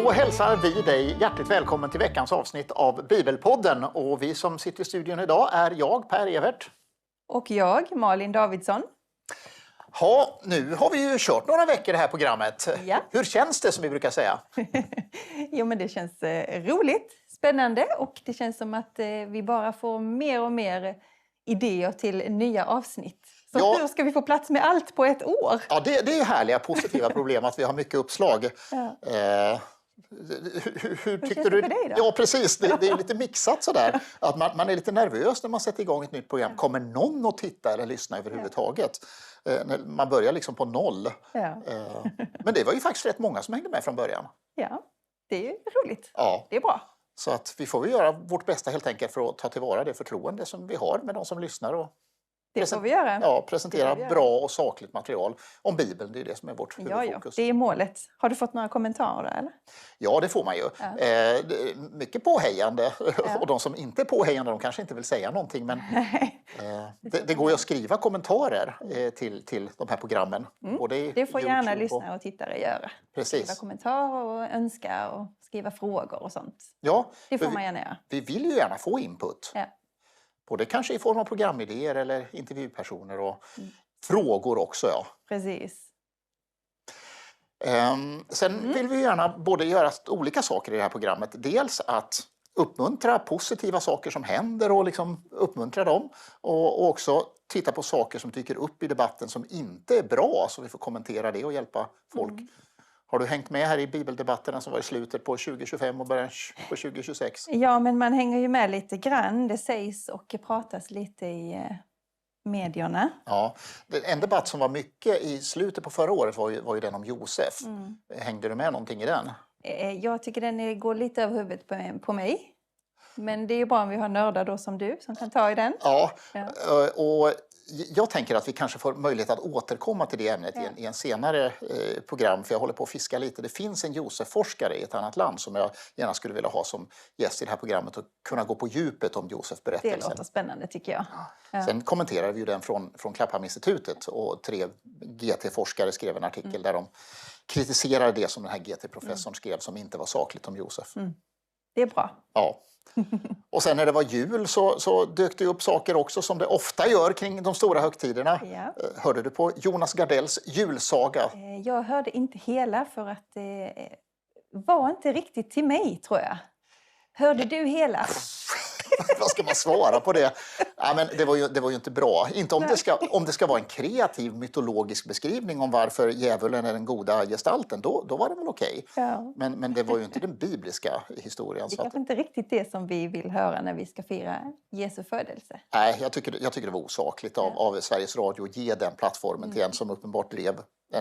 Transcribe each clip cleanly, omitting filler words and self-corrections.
Då hälsar vi dig hjärtligt välkommen till veckans avsnitt av BibelPodden. Och vi som sitter i studion idag är jag, Per Evert. Och jag, Malin Davidsson. Ja, nu har vi ju kört några veckor det här programmet. Ja. Hur känns det, som vi brukar säga? Jo, men det känns roligt, spännande och det känns som att vi bara får mer och mer idéer till nya avsnitt. Så hur ska vi få plats med allt på ett år? Ja, det är ju härliga positiva problem att vi har mycket uppslag. Ja. Hur tyckte du? För dig då? Ja, precis. Det är lite mixat sådär. Att man är lite nervös när man sätter igång ett nytt program. Kommer någon att titta eller lyssna överhuvudtaget? Man börjar liksom på noll. Ja. Men det var ju faktiskt rätt många som hängde med från början. Ja, det är ju roligt. Ja. Det är bra. Så att vi får väl göra vårt bästa helt enkelt för att ta tillvara det förtroende som vi har med de som lyssnar. Och det får vi göra. Ja, presentera bra och sakligt material om Bibeln. Det är det som är vårt huvudfokus. Ja, det är målet. Har du fått några kommentarer eller? Ja, det får man ju. Ja. Mycket påhejande. Ja. Och de som inte är påhejande, de kanske inte vill säga någonting. Men det går ju att skriva kommentarer till de här programmen. Det får gärna lyssnare och tittare göra. Precis. Skriva kommentarer och önska och skriva frågor och sånt. Ja, det får man gärna göra. Vi vill ju gärna få input. Ja. Både kanske i form av programidéer eller intervjupersoner och frågor också. Ja. Precis. Sen vill vi gärna både göra olika saker i det här programmet. Dels att uppmuntra positiva saker som händer och liksom uppmuntra dem. Och också titta på saker som dyker upp i debatten som inte är bra, så vi får kommentera det och hjälpa folk. Har du hängt med här i bibeldebatterna som var i slutet på 2025 och början på 2026? Ja, men man hänger ju med lite grann. Det sägs och pratas lite i medierna. Ja, en debatt som var mycket i slutet på förra året var ju den om Josef. Hängde du med någonting i den? Jag tycker den går lite över huvudet på mig. Men det är ju bra om vi har nördar då som du som kan ta i den. Ja. Och jag tänker att vi kanske får möjlighet att återkomma till det ämnet i en senare program. För jag håller på att fiska lite. Det finns en Josef-forskare i ett annat land som jag gärna skulle vilja ha som gäst i det här programmet och kunna gå på djupet om Josef-berättelsen. Det låter spännande tycker jag. Ja. Sen kommenterar vi ju den från Klapphamninstitutet och 3 GT-forskare skrev en artikel där de kritiserar det som den här GT-professorn skrev som inte var sakligt om Josef. Det är bra. Ja. Och sen när det var jul så dök det upp saker också som det ofta gör kring de stora högtiderna. Ja. Hörde du på Jonas Gardells julsaga? Jag hörde inte hela för att det var inte riktigt till mig tror jag. Hörde du hela? Vad ska man svara på det? Ja, men det var ju inte bra. Inte om det ska vara en kreativ mytologisk beskrivning om varför djävulen är den goda gestalten. Då var det väl okej. Ja. Men det var ju inte den bibliska historien. Det är kanske inte riktigt det som vi vill höra när vi ska fira Jesu födelse. Nej, jag tycker det var osakligt av Sveriges Radio att ge den plattformen till en som uppenbart drev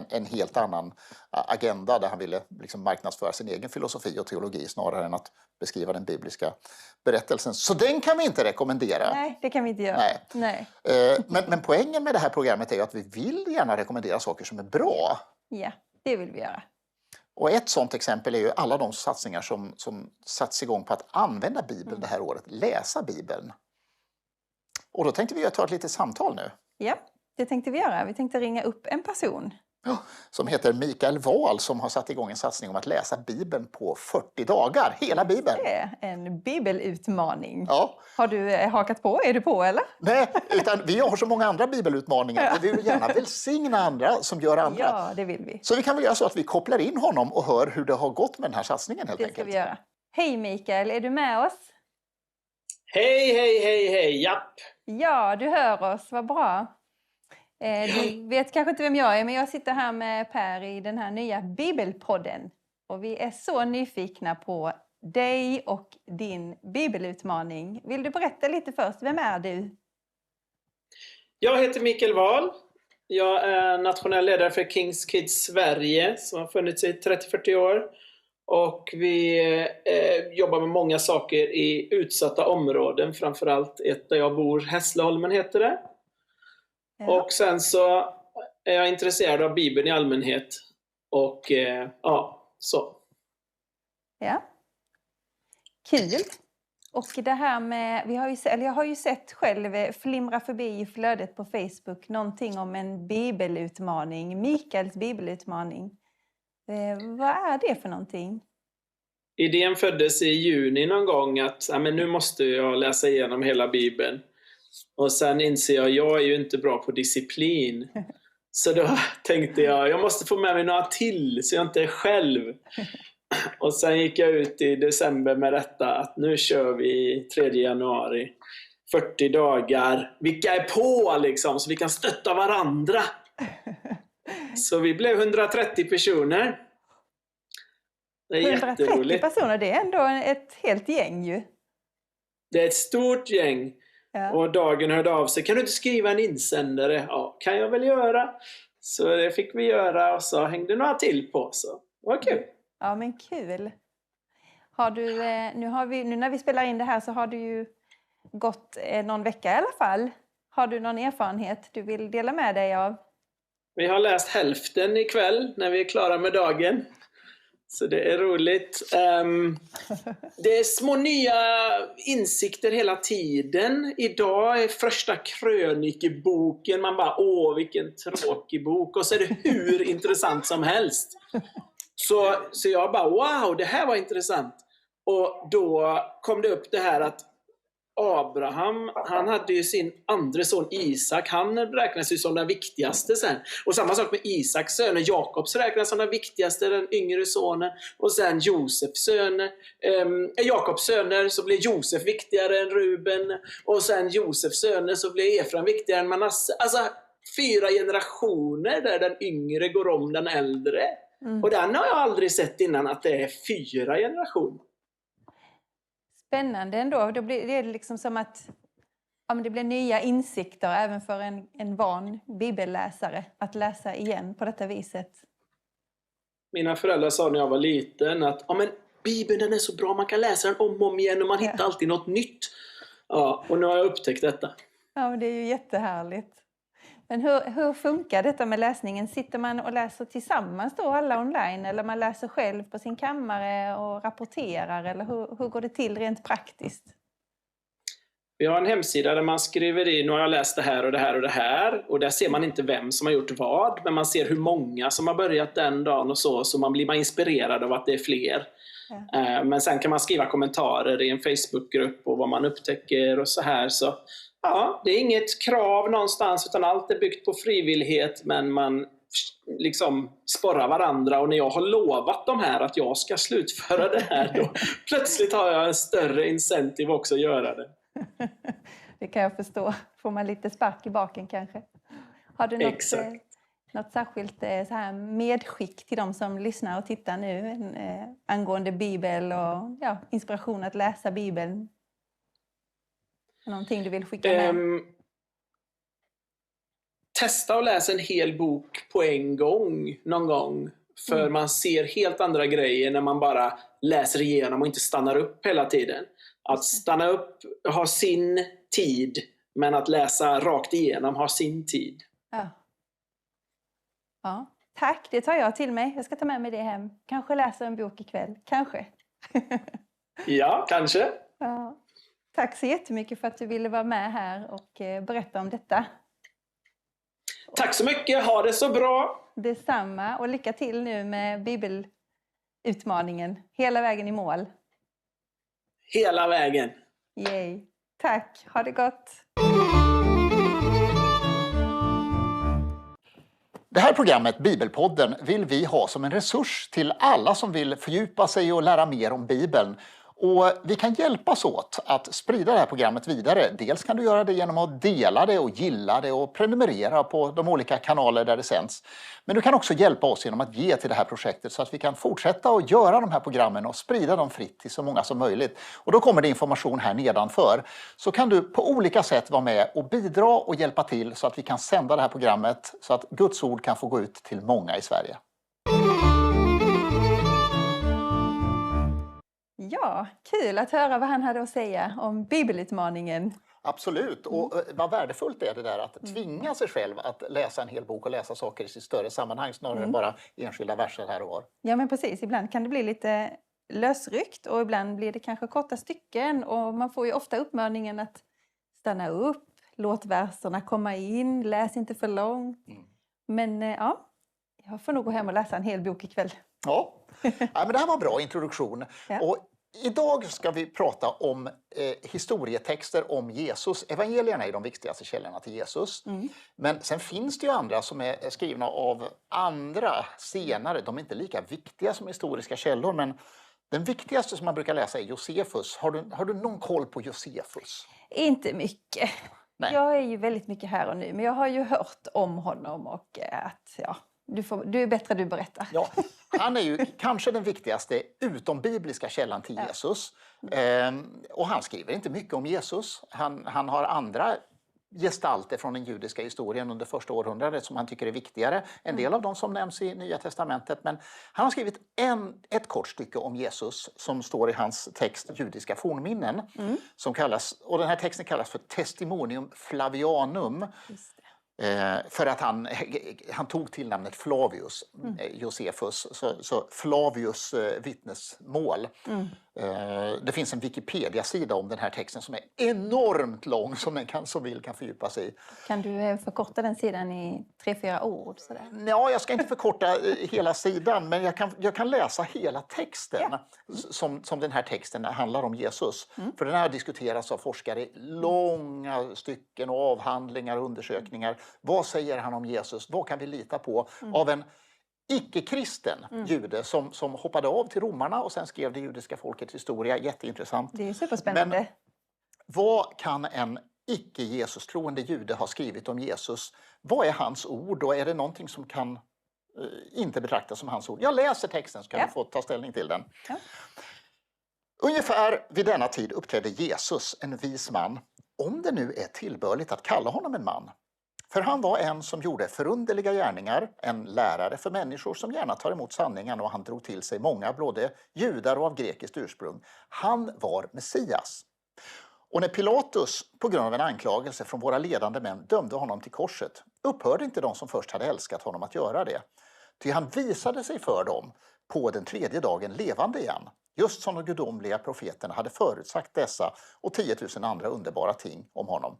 en helt annan agenda där han ville liksom marknadsföra sin egen filosofi och teologi snarare än att beskriva den bibliska berättelsen. Så den kan vi inte rekommendera. Nej, det kan vi inte göra. Nej. Men poängen med det här programmet är ju att vi vill gärna rekommendera saker som är bra. Ja, det vill vi göra. Och ett sånt exempel är ju alla de satsningar som satts igång på att använda Bibeln det här året. Läsa Bibeln. Och då tänkte vi ta ett litet samtal nu. Ja, det tänkte vi göra. Vi tänkte ringa upp en person. Som heter Mikael Wahl som har satt igång en satsning om att läsa Bibeln på 40 dagar. Hela Bibeln. Det är en bibelutmaning. Ja. Har du hakat på? Är du på eller? Nej, utan vi har så många andra bibelutmaningar. Ja. Vi vill gärna välsigna andra som gör andra. Ja, det vill vi. Så vi kan väl göra så att vi kopplar in honom och hör hur det har gått med den här satsningen helt enkelt. Det ska vi göra. Hej Mikael, är du med oss? Hej, japp. Ja, du hör oss, vad bra. Du vet kanske inte vem jag är, men jag sitter här med Per i den här nya BibelPodden. Och vi är så nyfikna på dig och din bibelutmaning. Vill du berätta lite först, vem är du? Jag heter Mikael Wahl. Jag är nationell ledare för Kings Kids Sverige som har funnits i 30-40 år. Och vi jobbar med många saker i utsatta områden. Framförallt ett där jag bor, Hässleholmen heter det. Ja. Och sen så är jag intresserad av Bibeln i allmänhet. Och så. Ja. Kul. Och det här med, jag har ju sett själv flimra förbi i flödet på Facebook någonting om en bibelutmaning, Mikaels bibelutmaning. Vad är det för någonting? idén föddes i juni någon gång att men nu måste jag läsa igenom hela Bibeln. Och sen inser jag är ju inte bra på disciplin. Så då tänkte jag måste få med mig några till så jag inte är själv. Och sen gick jag ut i december med detta att nu kör vi 3 januari. 40 dagar. Vilka är på liksom så vi kan stötta varandra. Så vi blev 130 personer. Det är 130 jätteroligt. personer, det är ändå ett helt gäng ju. Det är ett stort gäng. Ja. Och Dagen hörde av sig. Kan du inte skriva en insändare? Ja, kan jag väl göra. Så det fick vi göra och så hängde några till på. Så det var kul. Ja, men kul. Har du, nu när vi spelar in det här så har du ju gått någon vecka i alla fall. Har du någon erfarenhet du vill dela med dig av? Vi har läst hälften ikväll när vi är klara med dagen. Så det är roligt. Det är små nya insikter hela tiden. Idag är första krönikeboken. Man bara, vilken tråkig bok. Och så är det hur intressant som helst. Så jag bara, wow, det här var intressant. Och då kom det upp det här att Abraham, han hade ju sin andra son Isak. Han räknas ju som den viktigaste sen. Och samma sak med Isaks söner. Jakobs räknas som den viktigaste, den yngre sonen. Och sen Josefs söner. Jakobs söner så blir Josef viktigare än Ruben. Och sen Josefs söner så blir Efraim viktigare än Manasse. Alltså 4 generationer där den yngre går om den äldre. Och den har jag aldrig sett innan att det är 4 generationer. Spännande ändå. Då blir det liksom som att det blir nya insikter även för en van bibelläsare att läsa igen på detta viset. Mina föräldrar sa när jag var liten att men Bibeln den är så bra, man kan läsa den om och om igen och man hittar alltid något nytt. Ja, och nu har jag upptäckt detta. Ja, men det är ju jättehärligt. Men hur funkar detta med läsningen? Sitter man och läser tillsammans då alla online? Eller man läser själv på sin kammare och rapporterar? Eller hur går det till rent praktiskt? Vi har en hemsida där man skriver in, nu har jag läst det här och det här och det här. Och där ser man inte vem som har gjort vad. Men man ser hur många som har börjat den dagen och så man blir inspirerad av att det är fler. Ja. Men sen kan man skriva kommentarer i en Facebookgrupp och vad man upptäcker och så här. Så ja, det är inget krav någonstans utan allt är byggt på frivillighet. Men man liksom sporrar varandra och när jag har lovat de här att jag ska slutföra det här då plötsligt har jag en större incentive också att göra det. Det kan jag förstå. Får man lite spark i baken kanske. Har du något särskilt så här medskick till de som lyssnar och tittar nu angående Bibel och inspiration att läsa Bibeln? Någonting du vill skicka med? Testa att läsa en hel bok på en gång någon gång. För man ser helt andra grejer när man bara läser igenom och inte stannar upp hela tiden. Att stanna upp har sin tid, men att läsa rakt igenom har sin tid. Ja. Tack, det tar jag till mig. Jag ska ta med mig det hem. Kanske läsa en bok ikväll. Kanske. Ja, kanske. Ja. Tack så jättemycket för att du ville vara med här och berätta om detta. Tack så mycket, ha det så bra! Detsamma och lycka till nu med bibelutmaningen. Hela vägen i mål. Hela vägen. Yay. Tack, ha det gott! Det här programmet, BibelPodden, vill vi ha som en resurs till alla som vill fördjupa sig och lära mer om Bibeln. Och vi kan hjälpas åt att sprida det här programmet vidare. Dels kan du göra det genom att dela det och gilla det och prenumerera på de olika kanaler där det sänds. Men du kan också hjälpa oss genom att ge till det här projektet så att vi kan fortsätta att göra de här programmen och sprida dem fritt till så många som möjligt. Och då kommer det information här nedanför. Så kan du på olika sätt vara med och bidra och hjälpa till så att vi kan sända det här programmet så att Guds ord kan få gå ut till många i Sverige. Ja, kul att höra vad han hade att säga om bibelutmaningen. Absolut, och vad värdefullt är det där att tvinga sig själv att läsa en hel bok och läsa saker i sitt större sammanhang snarare än bara enskilda verser här och var. Ja, men precis. Ibland kan det bli lite lösryckt och ibland blir det kanske korta stycken och man får ju ofta uppmaningen att stanna upp, låt verserna komma in, läs inte för långt. Men Jag får nog gå hem och läsa en hel bok ikväll. Ja, men det här var en bra introduktion. Ja. Och idag ska vi prata om historietexter om Jesus. Evangelierna är de viktigaste källorna till Jesus. Men sen finns det ju andra som är skrivna av andra senare. De är inte lika viktiga som historiska källor, men den viktigaste som man brukar läsa är Josefus. Har du någon koll på Josefus? Inte mycket. Nej. Jag är ju väldigt mycket här och nu, men jag har ju hört om honom och att du är bättre du berättar. Ja, han är ju kanske den viktigaste utombibliska källan till Jesus. Och han skriver inte mycket om Jesus. Han har andra gestalter från den judiska historien under första århundradet som han tycker är viktigare. En del av dem som nämns i Nya testamentet. Men han har skrivit ett kort stycke om Jesus som står i hans text Judiska fornminnen. Som kallas, och den här texten kallas för Testimonium Flavianum. Just det. För att han tog till namnet Flavius, Josephus, så Flavius vittnesmål. Det finns en Wikipedia-sida om den här texten som är enormt lång som den som vill kan fördjupa sig i. Kan du förkorta den sidan i 3-4 ord? Sådär? Ja, jag ska inte förkorta hela sidan, men jag kan läsa hela texten som den här texten handlar om Jesus. För den här diskuteras av forskare i långa stycken och avhandlingar och undersökningar. Vad säger han om Jesus? Vad kan vi lita på? Av en icke-kristen jude som hoppade av till romarna och sen skrev det judiska folkets historia. Jätteintressant. Det är superspännande. Men vad kan en icke-Jesustroende jude ha skrivit om Jesus? Vad är hans ord och är det någonting som kan inte betraktas som hans ord? Jag läser texten så kan vi få ta ställning till den. Ja. Ungefär vid denna tid uppträdde Jesus, en vis man, om det nu är tillbörligt att kalla honom en man. För han var en som gjorde förunderliga gärningar, en lärare för människor som gärna tar emot sanningen, och han drog till sig många, både judar och av grekiskt ursprung. Han var Messias. Och när Pilatus på grund av en anklagelse från våra ledande män dömde honom till korset, upphörde inte de som först hade älskat honom att göra det. Ty han visade sig för dem på den 3:e dagen levande igen. Just som de gudomliga profeterna hade förutsagt dessa och 10 000 andra underbara ting om honom.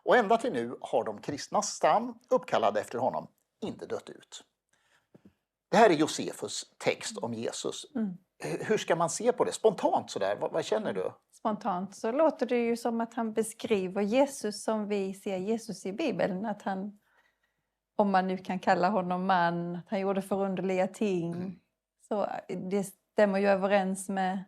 Och ända till nu har de kristnas stam, uppkallade efter honom, inte dött ut. Det här är Josefus text om Jesus. Hur ska man se på det? Spontant sådär, vad känner du? Spontant så låter det ju som att han beskriver Jesus som vi ser Jesus i Bibeln. Att han, om man nu kan kalla honom man, att han gjorde förunderliga ting. Så det stämmer ju överens med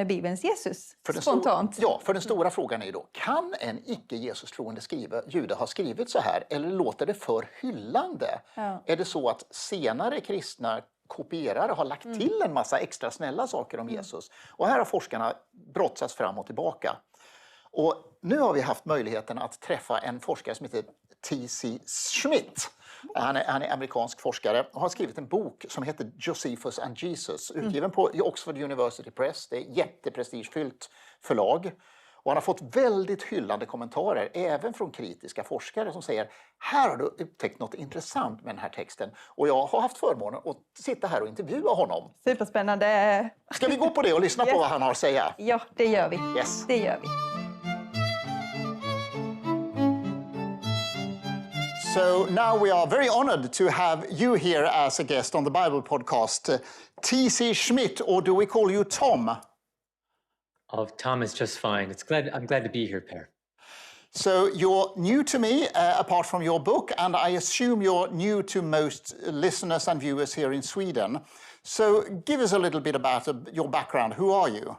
Bibelns Jesus, spontant. För den stora frågan är ju då, kan en icke-Jesus-troende jude ha skrivit så här, eller låter det för hyllande? Ja. Är det så att senare kristna kopierare har lagt till en massa extra snälla saker om Jesus? Och här har forskarna brottats fram och tillbaka. Och nu har vi haft möjligheten att träffa en forskare som heter TC Schmidt. Han är amerikansk forskare och har skrivit en bok som heter Josephus and Jesus, utgiven på Oxford University Press. Det är ett jätteprestigefyllt förlag. Och han har fått väldigt hyllande kommentarer, även från kritiska forskare som säger, här har du upptäckt något intressant med den här texten. Och jag har haft förmånen att sitta här och intervjua honom. Superspännande. Ska vi gå på det och lyssna på vad han har att säga? Ja, det gör vi. Yes. Det gör vi. So now we are very honored to have you here as a guest on the Bible podcast. TC Schmidt, or do we call you Tom? Oh, Tom is just fine. I'm glad to be here, Per. So you're new to me, apart from your book, and I assume you're new to most listeners and viewers here in Sweden. So give us a little bit about your background. Who are you?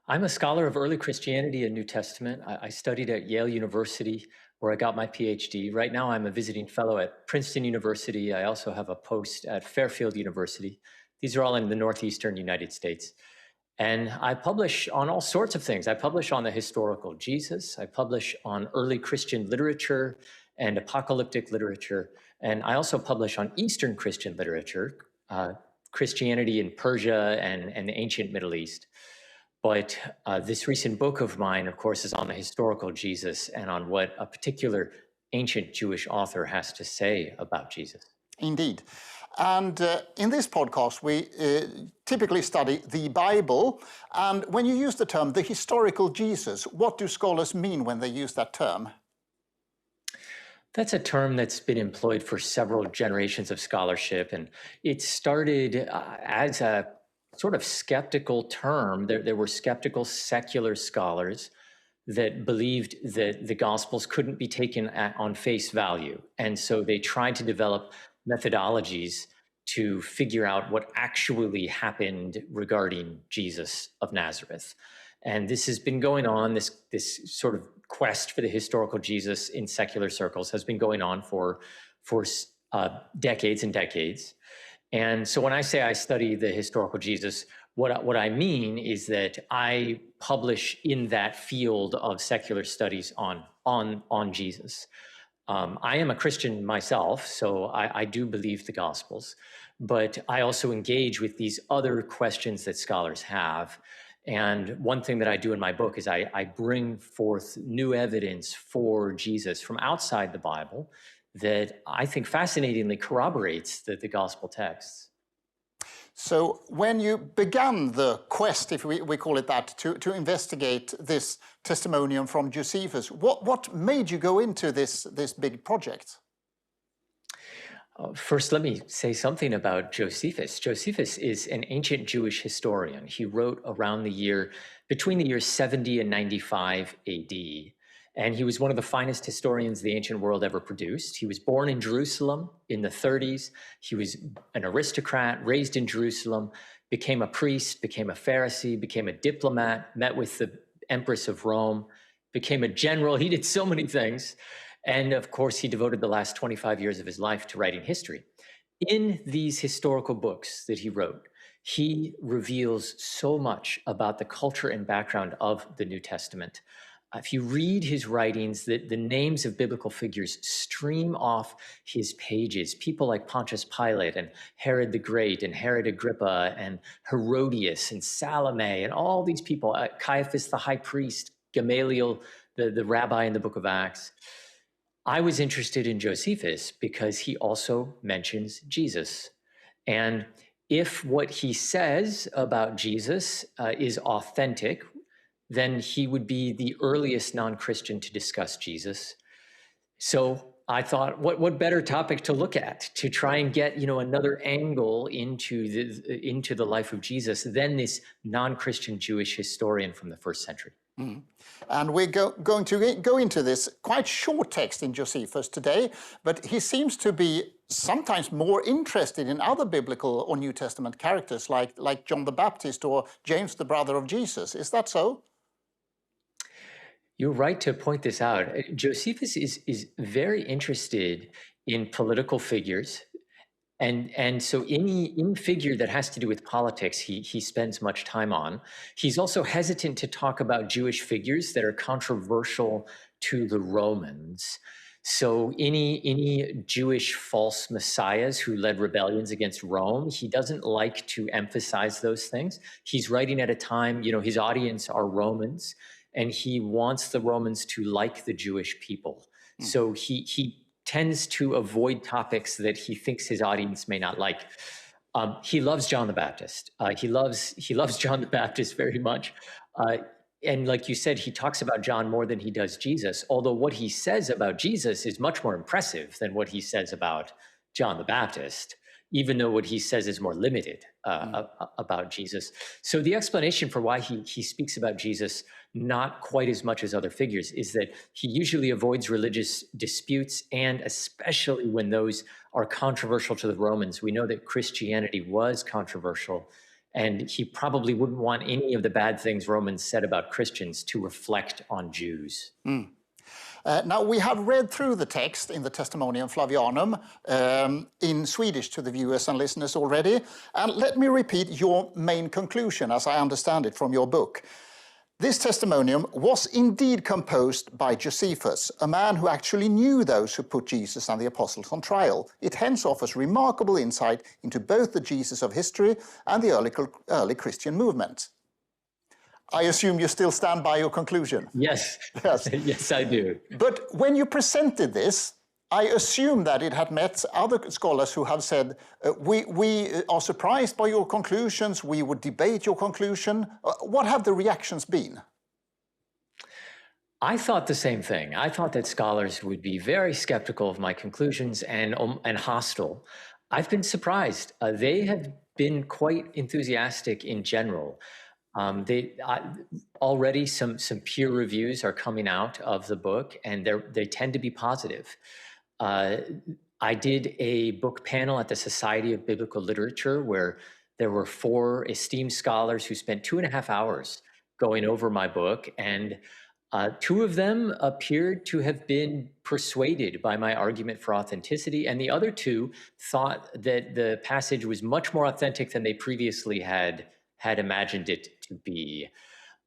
I'm a scholar of early Christianity and New Testament. I studied at Yale University, where I got my PhD. Right now, I'm a visiting fellow at Princeton University. I also have a post at Fairfield University. These are all in the northeastern United States. And I publish on all sorts of things. I publish on the historical Jesus. I publish on early Christian literature and apocalyptic literature. And I also publish on Eastern Christian literature, Christianity in Persia and the ancient Middle East. But this recent book of mine, of course, is on the historical Jesus and on what a particular ancient Jewish author has to say about Jesus. Indeed. And in this podcast, we typically study the Bible. And when you use the term, the historical Jesus, what do scholars mean when they use that term? That's a term that's been employed for several generations of scholarship, and it started as a sort of skeptical term. There were skeptical secular scholars that believed that the Gospels couldn't be taken on face value, and so they tried to develop methodologies to figure out what actually happened regarding Jesus of Nazareth. And this has been going on, this sort of quest for the historical Jesus in secular circles has been going on for decades and decades. And so when I say I study the historical Jesus, what I mean is that I publish in that field of secular studies on Jesus. I am a Christian myself, so I do believe the Gospels, but I also engage with these other questions that scholars have. And one thing that I do in my book is I bring forth new evidence for Jesus from outside the Bible that I think fascinatingly corroborates the gospel texts. So when you began the quest, if we call it that, to investigate this testimonium from Josephus, what made you go into this big project? First, let me say something about Josephus. Josephus is an ancient Jewish historian. He wrote around between the years 70 and 95 AD. And he was one of the finest historians the ancient world ever produced. He was born in Jerusalem in the 30s. He was an aristocrat, raised in Jerusalem, became a priest, became a Pharisee, became a diplomat, met with the Empress of Rome, became a general. He did so many things. And of course, he devoted the last 25 years of his life to writing history. In these historical books that he wrote, he reveals so much about the culture and background of the New Testament. If you read his writings, the names of biblical figures stream off his pages. People like Pontius Pilate and Herod the Great and Herod Agrippa and Herodias and Salome and all these people, Caiaphas the high priest, Gamaliel, the rabbi in the book of Acts. I was interested in Josephus because he also mentions Jesus. And if what he says about Jesus is authentic, then he would be the earliest non-Christian to discuss Jesus. So I thought, what better topic to look at to try and get another angle into the life of Jesus than this non-Christian Jewish historian from the first century. Mm. And we're going to go into this quite short text in Josephus today, but he seems to be sometimes more interested in other biblical or New Testament characters like John the Baptist or James, the brother of Jesus. Is that so? You're right to point this out. Josephus is very interested in political figures. And so any figure that has to do with politics, he spends much time on. He's also hesitant to talk about Jewish figures that are controversial to the Romans. So any Jewish false messiahs who led rebellions against Rome, he doesn't like to emphasize those things. He's writing at a time, his audience are Romans, and he wants the Romans to like the Jewish people. So he tends to avoid topics that he thinks his audience may not like. He loves John the Baptist. He loves John the Baptist very much. And like you said, he talks about John more than he does Jesus, although what he says about Jesus is much more impressive than what he says about John the Baptist, even though what he says is more limited about Jesus. So the explanation for why he speaks about Jesus not quite as much as other figures is that he usually avoids religious disputes, and especially when those are controversial to the Romans. We know that Christianity was controversial, and he probably wouldn't want any of the bad things Romans said about Christians to reflect on Jews. Now, we have read through the text in the Testimonium Flavianum in Swedish to the viewers and listeners already. And let me repeat your main conclusion, as I understand it from your book. This testimonium was indeed composed by Josephus, a man who actually knew those who put Jesus and the apostles on trial. It hence offers remarkable insight into both the Jesus of history and the early Christian movement. I assume you still stand by your conclusion? Yes. Yes, I do. But when you presented this, I assume that it had met other scholars who have said, we are surprised by your conclusions, we would debate your conclusion. What have the reactions been? I thought the same thing. I thought that scholars would be very skeptical of my conclusions and hostile. I've been surprised. They have been quite enthusiastic in general. Already some peer reviews are coming out of the book, and they tend to be positive. I did a book panel at the Society of Biblical Literature where there were 4 esteemed scholars who spent 2.5 hours going over my book, and 2 of them appeared to have been persuaded by my argument for authenticity, and the other 2 thought that the passage was much more authentic than they previously had imagined it to be.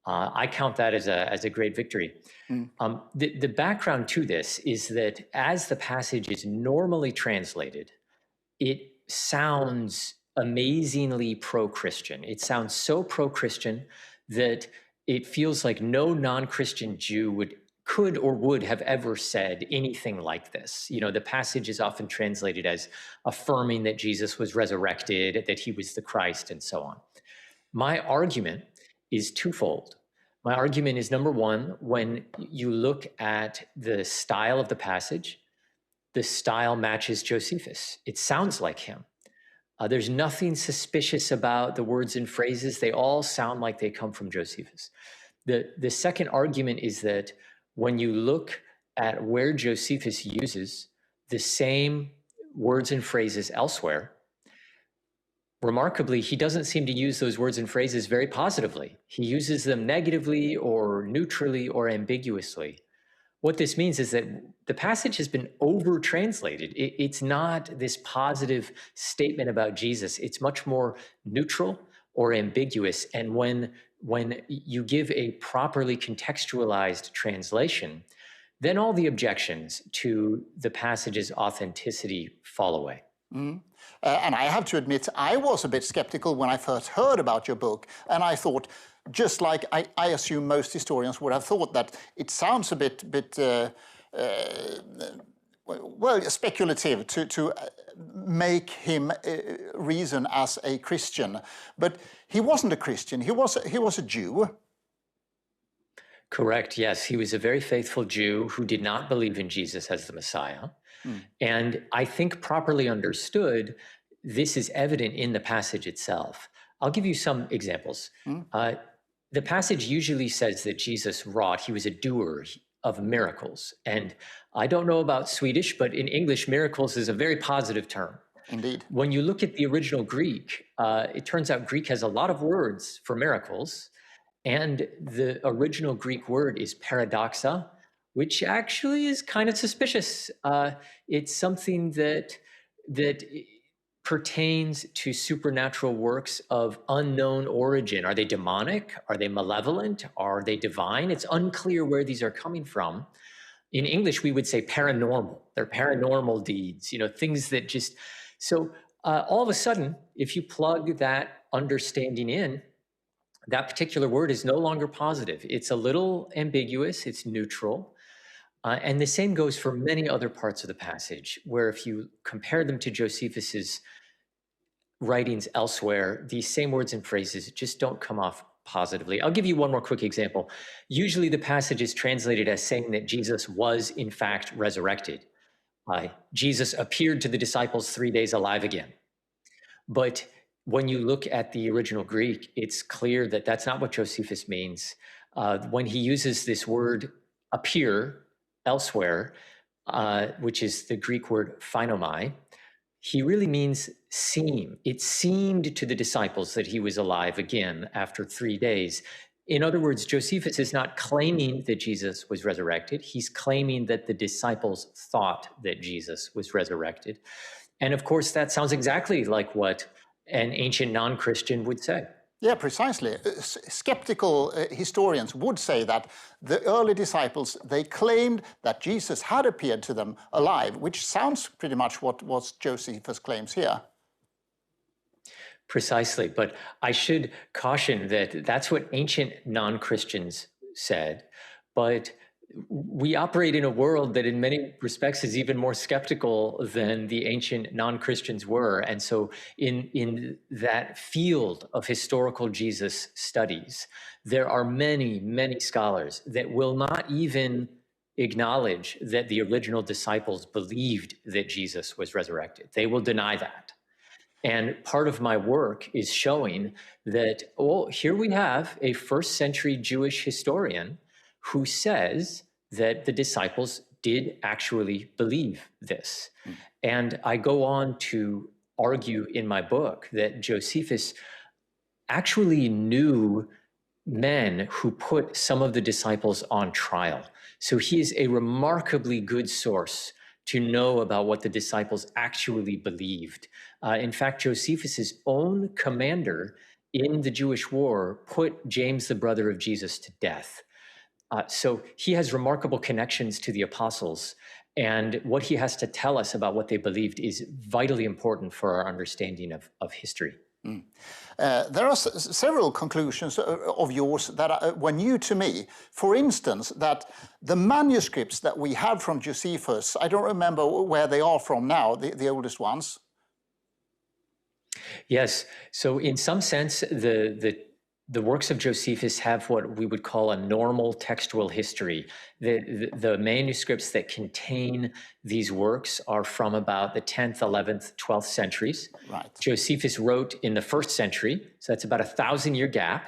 I count that as a great victory. The background to this is that as the passage is normally translated, it sounds amazingly pro-Christian. It sounds so pro-Christian that it feels like no non-Christian Jew could or would have ever said anything like this. You know, the passage is often translated as affirming that Jesus was resurrected, that he was the Christ, and so on. My argument is twofold. My argument is, number one, when you look at the style of the passage, the style matches Josephus. It sounds like him. There's nothing suspicious about the words and phrases. They all sound like they come from Josephus. The second argument is that when you look at where Josephus uses the same words and phrases elsewhere, remarkably, he doesn't seem to use those words and phrases very positively. He uses them negatively or neutrally or ambiguously. What this means is that the passage has been over-translated. It's not this positive statement about Jesus. It's much more neutral or ambiguous. And when you give a properly contextualized translation, then all the objections to the passage's authenticity fall away. And I have to admit, I was a bit skeptical when I first heard about your book, and I thought, just like I assume most historians would have thought, that it sounds a bit speculative to make him reason as a Christian. But he wasn't a Christian. He was a Jew. Correct. Yes, he was a very faithful Jew who did not believe in Jesus as the Messiah. And I think properly understood, this is evident in the passage itself. I'll give you some examples. The passage usually says that Jesus wrought, he was a doer of miracles. And I don't know about Swedish, but in English, miracles is a very positive term. Indeed. When you look at the original Greek, it turns out Greek has a lot of words for miracles. And the original Greek word is paradoxa, which actually is kind of suspicious. It's something that pertains to supernatural works of unknown origin. Are they demonic? Are they malevolent? Are they divine? It's unclear where these are coming from. In English, we would say paranormal. They're paranormal deeds, things that just... So all of a sudden, if you plug that understanding in, that particular word is no longer positive. It's a little ambiguous, it's neutral. And the same goes for many other parts of the passage, where if you compare them to Josephus's writings elsewhere, these same words and phrases just don't come off positively. I'll give you one more quick example. Usually the passage is translated as saying that Jesus was in fact resurrected. Jesus appeared to the disciples 3 days alive again. But when you look at the original Greek, it's clear that that's not what Josephus means. When he uses this word appear elsewhere, which is the Greek word phainomai, he really means seem. It seemed to the disciples that he was alive again after 3 days. In other words, Josephus is not claiming that Jesus was resurrected. He's claiming that the disciples thought that Jesus was resurrected. And of course, that sounds exactly like what an ancient non-Christian would say. Yeah, precisely. Skeptical historians would say that the early disciples, they claimed that Jesus had appeared to them alive, which sounds pretty much what Josephus claims here. Precisely, but I should caution that that's what ancient non-Christians said, but we operate in a world that in many respects is even more skeptical than the ancient non-Christians were. And so in that field of historical Jesus studies, there are many, many scholars that will not even acknowledge that the original disciples believed that Jesus was resurrected. They will deny that. And part of my work is showing that, oh, here we have a first century Jewish historian who says that the disciples did actually believe this. And I go on to argue in my book that Josephus actually knew men who put some of the disciples on trial. So he is a remarkably good source to know about what the disciples actually believed. In fact, Josephus's own commander in the Jewish war put James, the brother of Jesus, to death. So he has remarkable connections to the apostles, and what he has to tell us about what they believed is vitally important for our understanding of history. There are several conclusions of yours that were new to me. For instance, that the manuscripts that we have from Josephus, I don't remember where they are from now, the oldest ones. Yes. So in some sense, the works of Josephus have what we would call a normal textual history. The manuscripts that contain these works are from about the 10th, 11th, 12th centuries. Right. Josephus wrote in the 1st century, so that's about a 1,000-year gap.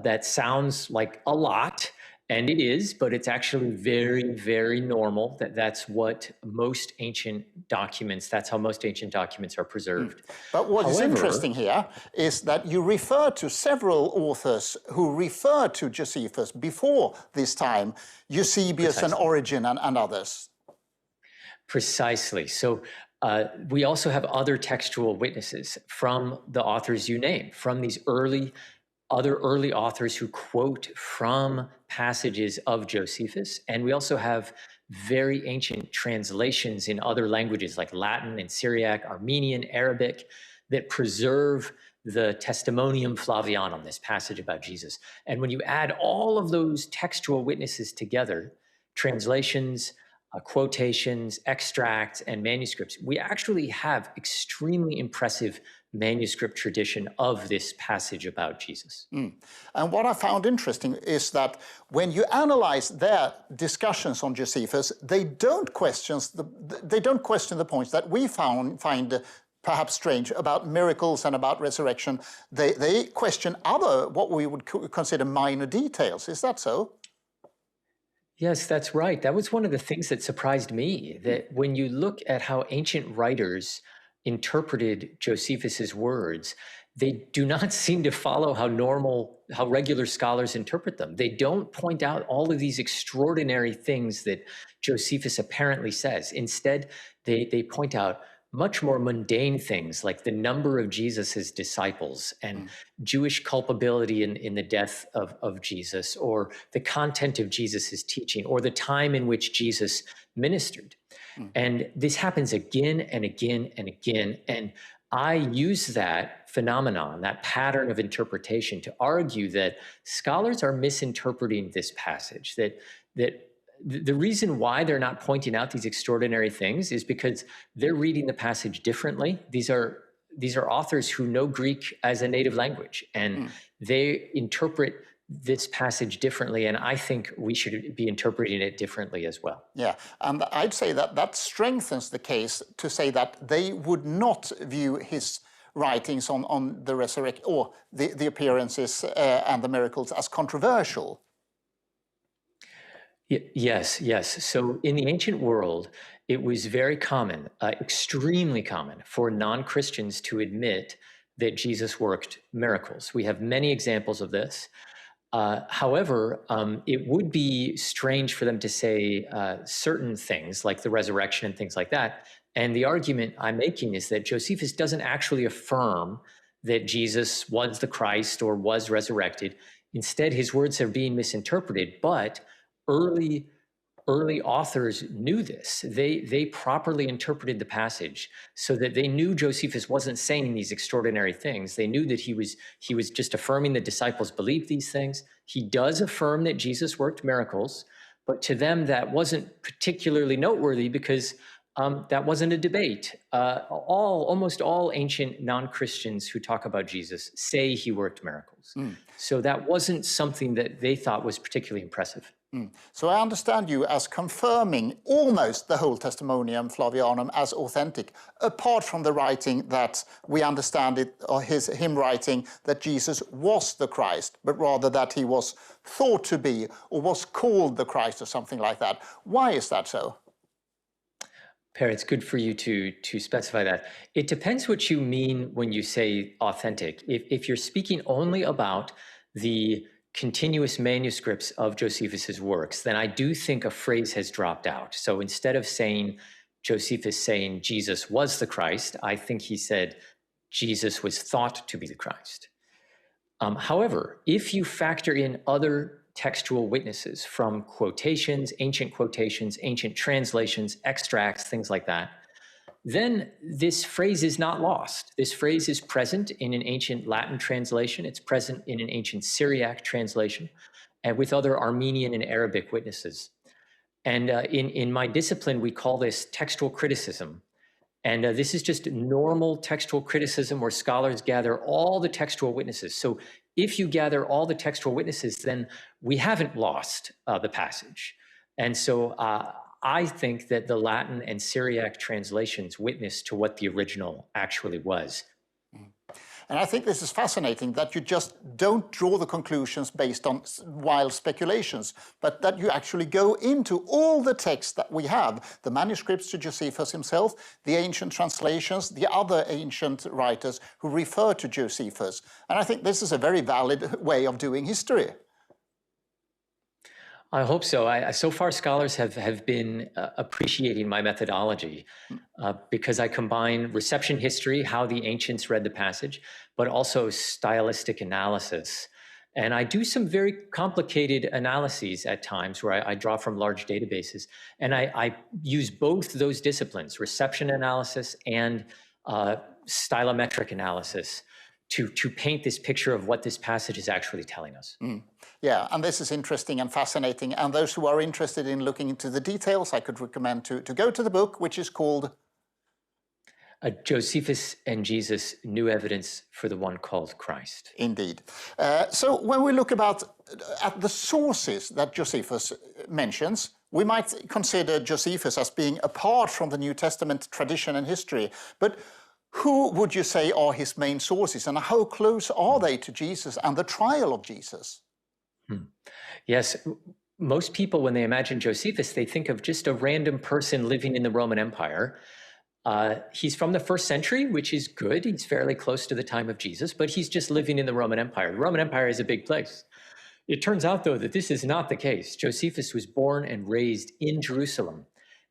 That sounds like a lot, and it is, but it's actually very, very normal. That's what most ancient documents, that's how most ancient documents are preserved. But what is interesting here is that you refer to several authors who refer to Josephus before this time, Eusebius and Origen and others. Precisely. So we also have other textual witnesses from the authors you name, from these other early authors who quote from passages of Josephus. And we also have very ancient translations in other languages like Latin and Syriac, Armenian, Arabic, that preserve the Testimonium Flavianum, this passage about Jesus. And when you add all of those textual witnesses together, translations, quotations, extracts, and manuscripts, we actually have extremely impressive manuscript tradition of this passage about Jesus. And what I found interesting is that when you analyze their discussions on Josephus, they don't question the points that we find perhaps strange about miracles and about resurrection. They question other, what we would consider minor details. Is that so? Yes, that's right. That was one of the things that surprised me, that when you look at how ancient writers interpreted Josephus's words, they do not seem to follow how regular scholars interpret them. They don't point out all of these extraordinary things that Josephus apparently says. Instead, they point out much more mundane things like the number of Jesus's disciples and Jewish culpability in the death of Jesus, or the content of Jesus's teaching, or the time in which Jesus ministered. And this happens again and again and again. And I use that phenomenon, that pattern of interpretation, to argue that scholars are misinterpreting this passage, that the reason why they're not pointing out these extraordinary things is because they're reading the passage differently. These are authors who know Greek as a native language, and they interpret this passage differently, and I think we should be interpreting it differently as well. Yeah, and I'd say that strengthens the case to say that they would not view his writings on the resurrection or the appearances and the miracles as controversial. Yes. So in the ancient world, it was very common, extremely common, for non-Christians to admit that Jesus worked miracles. We have many examples of this. However, it would be strange for them to say certain things like the resurrection and things like that. And the argument I'm making is that Josephus doesn't actually affirm that Jesus was the Christ or was resurrected. Instead, his words are being misinterpreted, but early authors knew this. They properly interpreted the passage so that they knew Josephus wasn't saying these extraordinary things. They knew that he was just affirming the disciples believed these things. He does affirm that Jesus worked miracles, but to them that wasn't particularly noteworthy because that wasn't a debate. Almost all ancient non-Christians who talk about Jesus say he worked miracles. So that wasn't something that they thought was particularly impressive. So I understand you as confirming almost the whole Testimonium Flavianum as authentic, apart from the writing that we understand it, or him writing that Jesus was the Christ, but rather that he was thought to be or was called the Christ or something like that. Why is that so? Per, it's good for you to specify that. It depends what you mean when you say authentic. If you're speaking only about the continuous manuscripts of Josephus's works, then I do think a phrase has dropped out. So instead of saying Josephus saying Jesus was the Christ, I think he said Jesus was thought to be the Christ. However, if you factor in other textual witnesses from quotations, ancient translations, extracts, things like that, then this phrase is not lost. This phrase is present in an ancient Latin translation. It's present in an ancient Syriac translation, and with other Armenian and Arabic witnesses. And in my discipline, we call this textual criticism. And this is just normal textual criticism where scholars gather all the textual witnesses. So if you gather all the textual witnesses, then we haven't lost the passage. And so I think that the Latin and Syriac translations witness to what the original actually was. And I think this is fascinating that you just don't draw the conclusions based on wild speculations, but that you actually go into all the texts that we have, the manuscripts to Josephus himself, the ancient translations, the other ancient writers who refer to Josephus. And I think this is a very valid way of doing history. I hope so. So far, scholars have been appreciating my methodology because I combine reception history, how the ancients read the passage, but also stylistic analysis. And I do some very complicated analyses at times where I draw from large databases. And I use both those disciplines, reception analysis and stylometric analysis, to paint this picture of what this passage is actually telling us. Yeah, and this is interesting and fascinating. And those who are interested in looking into the details, I could recommend to go to the book, which is called Josephus and Jesus, New Evidence for the One Called Christ. Indeed. So when we look at the sources that Josephus mentions, we might consider Josephus as being apart from the New Testament tradition and history. But who would you say are his main sources, and how close are they to Jesus and the trial of Jesus? Yes, most people, when they imagine Josephus, they think of just a random person living in the Roman Empire. He's from the 1st century, which is good. He's fairly close to the time of Jesus, but he's just living in the Roman Empire. The Roman Empire is a big place. It turns out, though, that this is not the case. Josephus was born and raised in Jerusalem.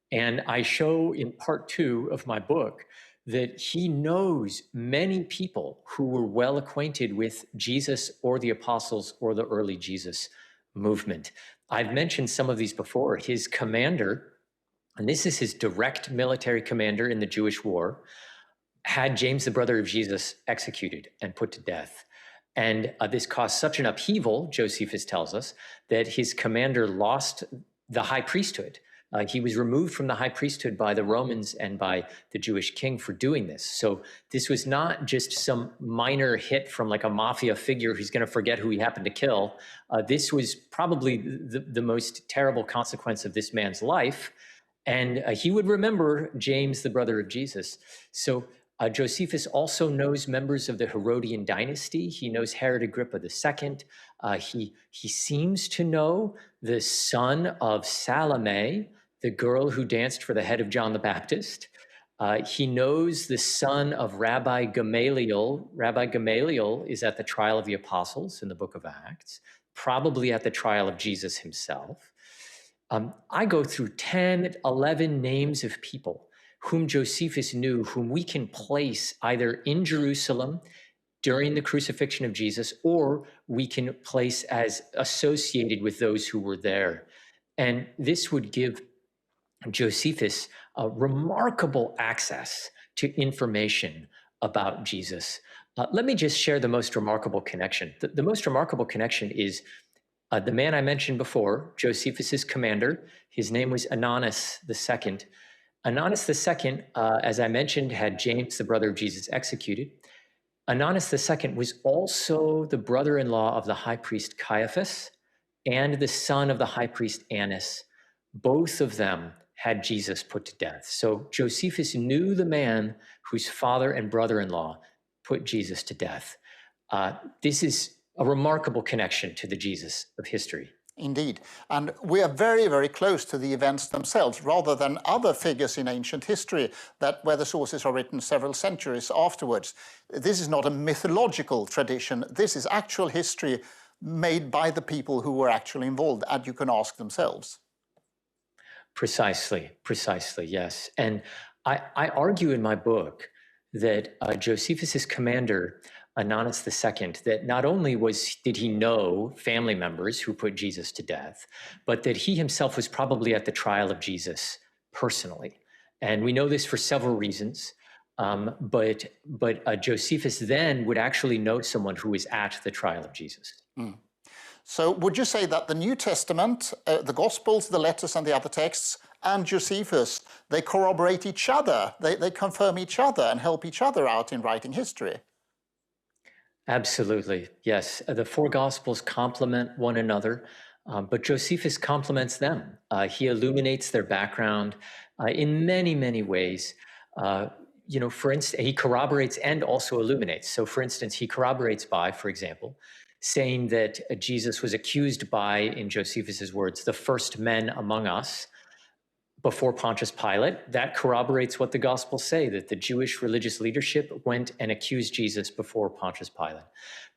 And I show in part 2 of my book that he knows many people who were well acquainted with Jesus or the apostles or the early Jesus movement. I've mentioned some of these before. His commander, and this is his direct military commander in the Jewish war, had James, the brother of Jesus, executed and put to death. And this caused such an upheaval, Josephus tells us, that his commander lost the high priesthood. He was removed from the high priesthood by the Romans and by the Jewish king for doing this. So this was not just some minor hit from like a mafia figure who's going to forget who he happened to kill. This was probably the most terrible consequence of this man's life. And he would remember James, the brother of Jesus. So Josephus also knows members of the Herodian dynasty. He knows Herod Agrippa II. He seems to know the son of Salome, the girl who danced for the head of John the Baptist. He knows the son of Rabbi Gamaliel. Rabbi Gamaliel is at the trial of the apostles in the book of Acts, probably at the trial of Jesus himself. I go through 10, 11 names of people whom Josephus knew, whom we can place either in Jerusalem during the crucifixion of Jesus, or we can place as associated with those who were there. And this would give Josephus remarkable access to information about Jesus. Let me just share the most remarkable connection. The most remarkable connection is The man I mentioned before, Josephus's commander, his name was Ananus II. Ananus II, as I mentioned, had James, the brother of Jesus, executed. Ananus II was also the brother-in-law of the high priest Caiaphas and the son of the high priest Annas. Both of them had Jesus put to death. So Josephus knew the man whose father and brother-in-law put Jesus to death. This is a remarkable connection to the Jesus of history. Indeed. And we are very, very close to the events themselves, rather than other figures in ancient history where the sources are written several centuries afterwards. This is not a mythological tradition. This is actual history made by the people who were actually involved, and you can ask themselves. Precisely, yes. And I argue in my book that Josephus's commander, Ananus II, that not only did he know family members who put Jesus to death, but that he himself was probably at the trial of Jesus personally. And we know this for several reasons. But Josephus then would actually know someone who was at the trial of Jesus. Mm. So would you say that the New Testament, the Gospels, the letters and the other texts, and Josephus, they corroborate each other, they confirm each other and help each other out in writing history? Absolutely, yes. The four Gospels complement one another, but Josephus complements them. He illuminates their background in many, many ways. For instance, he corroborates and also illuminates. So, for instance, he corroborates by, for example, saying that Jesus was accused by, in Josephus's words, the first men among us before Pontius Pilate. That corroborates what the Gospels say, that the Jewish religious leadership went and accused Jesus before Pontius Pilate.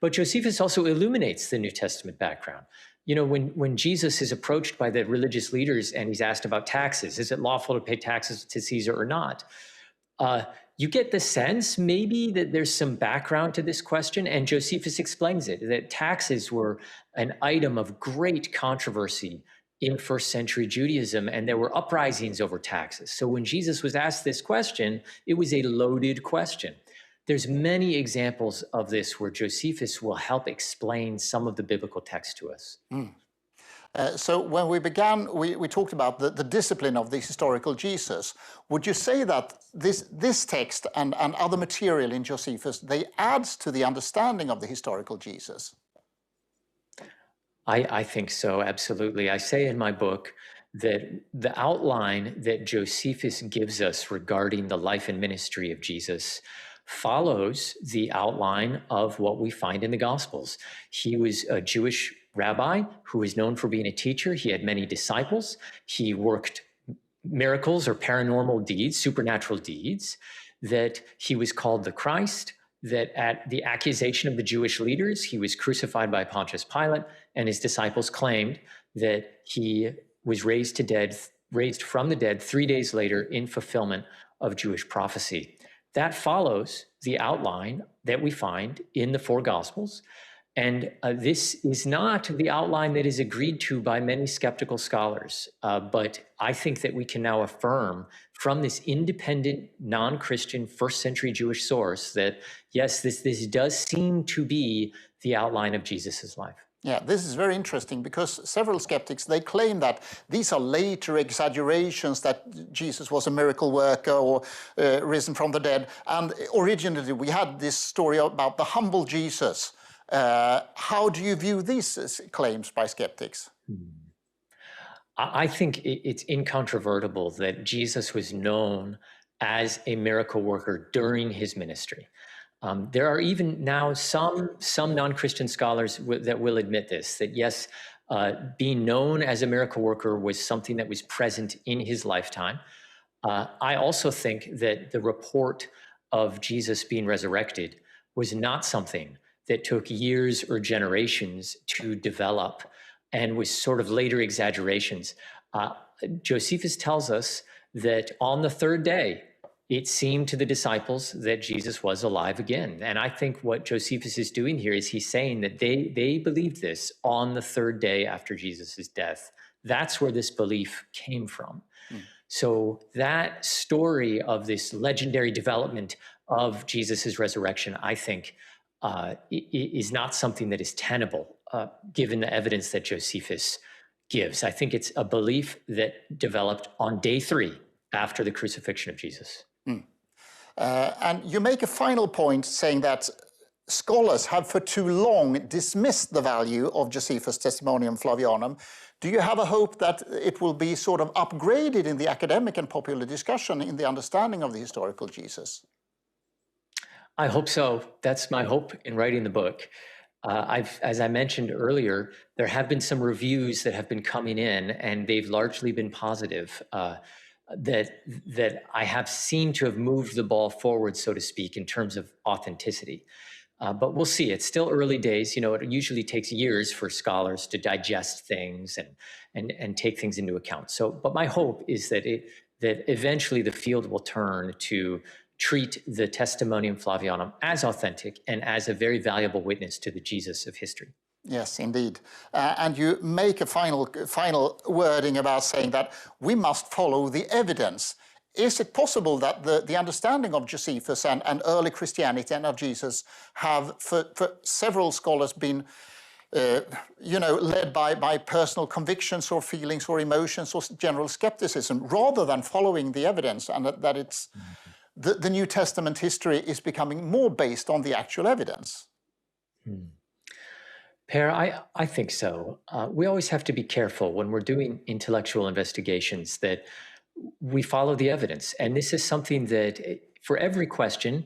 But Josephus also illuminates the New Testament background. When Jesus is approached by the religious leaders and he's asked about taxes, is it lawful to pay taxes to Caesar or not? You get the sense maybe that there's some background to this question, and Josephus explains it, that taxes were an item of great controversy in first century Judaism, and there were uprisings over taxes. So when Jesus was asked this question, it was a loaded question. There's many examples of this where Josephus will help explain some of the biblical text to us. Mm. So when we began, we talked about the discipline of the historical Jesus. Would you say that this text and other material in Josephus, they adds to the understanding of the historical Jesus? I think so, absolutely. I say in my book that the outline that Josephus gives us regarding the life and ministry of Jesus follows the outline of what we find in the Gospels. He was a Jewish rabbi who was known for being a teacher. He had many disciples. He worked miracles or paranormal deeds, supernatural deeds, that he was called the Christ, that at the accusation of the Jewish leaders, he was crucified by Pontius Pilate, and his disciples claimed that he was raised from the dead 3 days later in fulfillment of Jewish prophecy. That follows the outline that we find in the four Gospels. And this is not the outline that is agreed to by many skeptical scholars, but I think that we can now affirm from this independent, non-Christian, first-century Jewish source that, yes, this does seem to be the outline of Jesus's life. Yeah, this is very interesting because several skeptics, they claim that these are later exaggerations, that Jesus was a miracle worker or risen from the dead. And originally we had this story about the humble Jesus. How do you view these claims by skeptics? I think it's incontrovertible that Jesus was known as a miracle worker during his ministry. There are even now some non-Christian scholars that will admit this, that yes, being known as a miracle worker was something that was present in his lifetime. I also think that the report of Jesus being resurrected was not something that took years or generations to develop and was sort of later exaggerations. Josephus tells us that on the third day, it seemed to the disciples that Jesus was alive again. And I think what Josephus is doing here is he's saying that they believed this on the third day after Jesus' death. That's where this belief came from. So that story of this legendary development of Jesus' resurrection, I think, is not something that is tenable, given the evidence that Josephus gives. I think it's a belief that developed on day 3 after the crucifixion of Jesus. And you make a final point saying that scholars have for too long dismissed the value of Josephus' Testimonium Flavianum. Do you have a hope that it will be sort of upgraded in the academic and popular discussion in the understanding of the historical Jesus? I hope so. That's my hope in writing the book. As I mentioned earlier, there have been some reviews that have been coming in, and they've largely been positive, that I have seen to have moved the ball forward, so to speak, in terms of authenticity. But we'll see. It's still early days. You know, it usually takes years for scholars to digest things and take things into account. But my hope is that eventually the field will turn to treat the Testimonium Flavianum as authentic and as a very valuable witness to the Jesus of history. Yes, indeed. And you make a final wording about saying that we must follow the evidence. Is it possible that the understanding of Josephus and early Christianity and of Jesus have, for several scholars, been led by personal convictions or feelings or emotions or general skepticism, rather than following the evidence, and that it's the New Testament history is becoming more based on the actual evidence? Per, I think so. We always have to be careful when we're doing intellectual investigations that we follow the evidence. And this is something that for every question,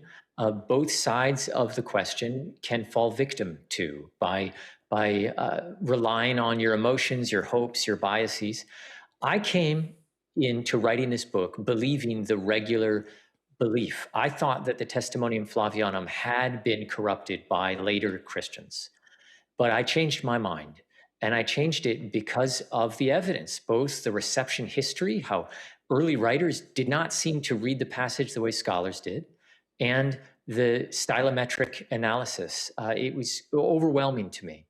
both sides of the question can fall victim to by relying on your emotions, your hopes, your biases. I came into writing this book believing the regular belief. I thought that the Testimonium Flavianum had been corrupted by later Christians. But I changed my mind, and I changed it because of the evidence, both the reception history, how early writers did not seem to read the passage the way scholars did, and the stylometric analysis. It was overwhelming to me.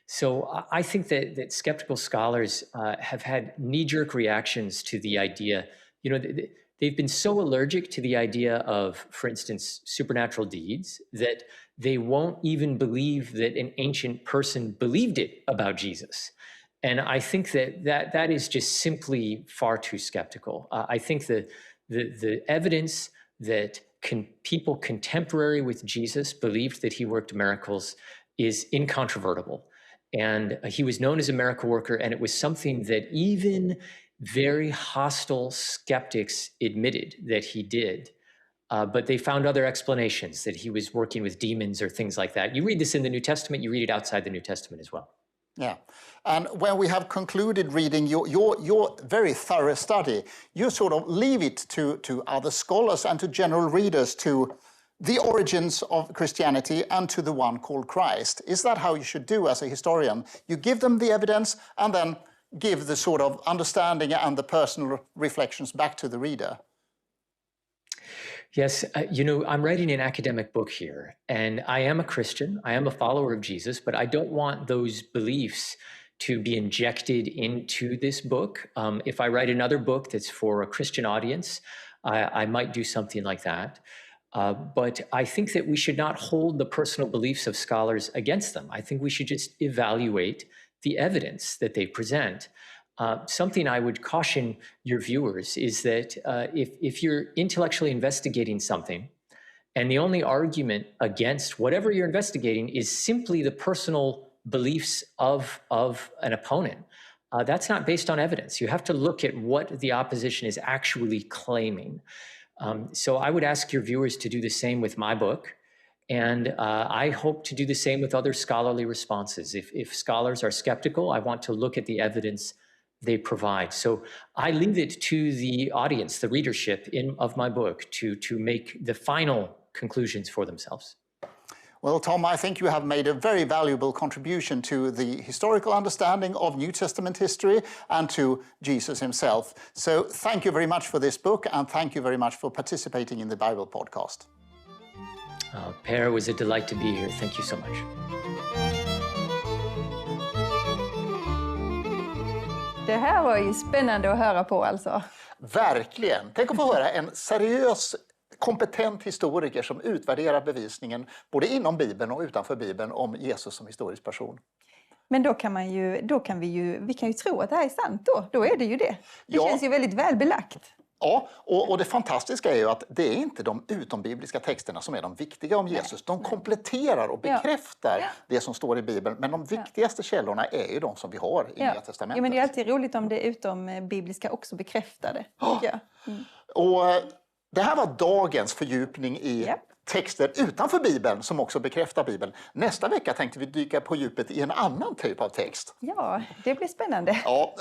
So I think that skeptical scholars have had knee-jerk reactions to the idea. They've been so allergic to the idea of, for instance, supernatural deeds that they won't even believe that an ancient person believed it about Jesus. And I think that is just simply far too skeptical. I think the evidence that people contemporary with Jesus believed that he worked miracles is incontrovertible. And he was known as a miracle worker, and it was something that even very hostile skeptics admitted that he did. But they found other explanations, that he was working with demons or things like that. You read this in the New Testament, you read it outside the New Testament as well. Yeah. And when we have concluded reading your very thorough study, you sort of leave it to other scholars and to general readers, to the origins of Christianity and to the one called Christ. Is that how you should do as a historian? You give them the evidence and then give the sort of understanding and the personal reflections back to the reader. Yes, I'm writing an academic book here, and I am a Christian, I am a follower of Jesus, but I don't want those beliefs to be injected into this book. If I write another book that's for a Christian audience, I might do something like that. But I think that we should not hold the personal beliefs of scholars against them. I think we should just evaluate the evidence that they present. Something I would caution your viewers is that if you're intellectually investigating something and the only argument against whatever you're investigating is simply the personal beliefs of an opponent, that's not based on evidence. You have to look at what the opposition is actually claiming. So I would ask your viewers to do the same with my book. And I hope to do the same with other scholarly responses. If scholars are skeptical, I want to look at the evidence they provide. So I leave it to the audience, the readership of my book, to make the final conclusions for themselves. Well, Tom, I think you have made a very valuable contribution to the historical understanding of New Testament history and to Jesus himself. So thank you very much for this book, and thank you very much for participating in the Bible podcast. Per, it was a delight to be here. Thank you so much. Det här var ju spännande att höra på alltså. Verkligen. Tänk att få höra en seriös kompetent historiker som utvärderar bevisningen både inom Bibeln och utanför Bibeln om Jesus som historisk person. Men då kan vi kan ju tro att det här är sant då. Då är det ju det. Det känns ju väldigt väl belagt. Ja, och det fantastiska är ju att det är inte de utombibliska texterna som är de viktiga om Jesus. De kompletterar och bekräftar det som står i Bibeln. Men de viktigaste källorna är ju de som vi har i Nya testamentet. Ja, men det är alltid roligt om det utombibliska också bekräftar det. Och det här var dagens fördjupning i texter utanför Bibeln som också bekräftar Bibeln. Nästa vecka tänkte vi dyka på djupet i en annan typ av text. Ja, det blir spännande. Ja,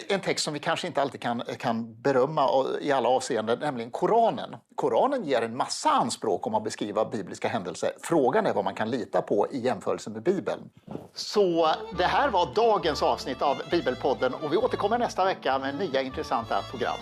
en text som vi kanske inte alltid kan berömma i alla avseenden, nämligen Koranen. Koranen ger en massa anspråk om att beskriva bibliska händelser. Frågan är vad man kan lita på i jämförelse med Bibeln. Så det här var dagens avsnitt av BibelPodden och vi återkommer nästa vecka med nya intressanta program.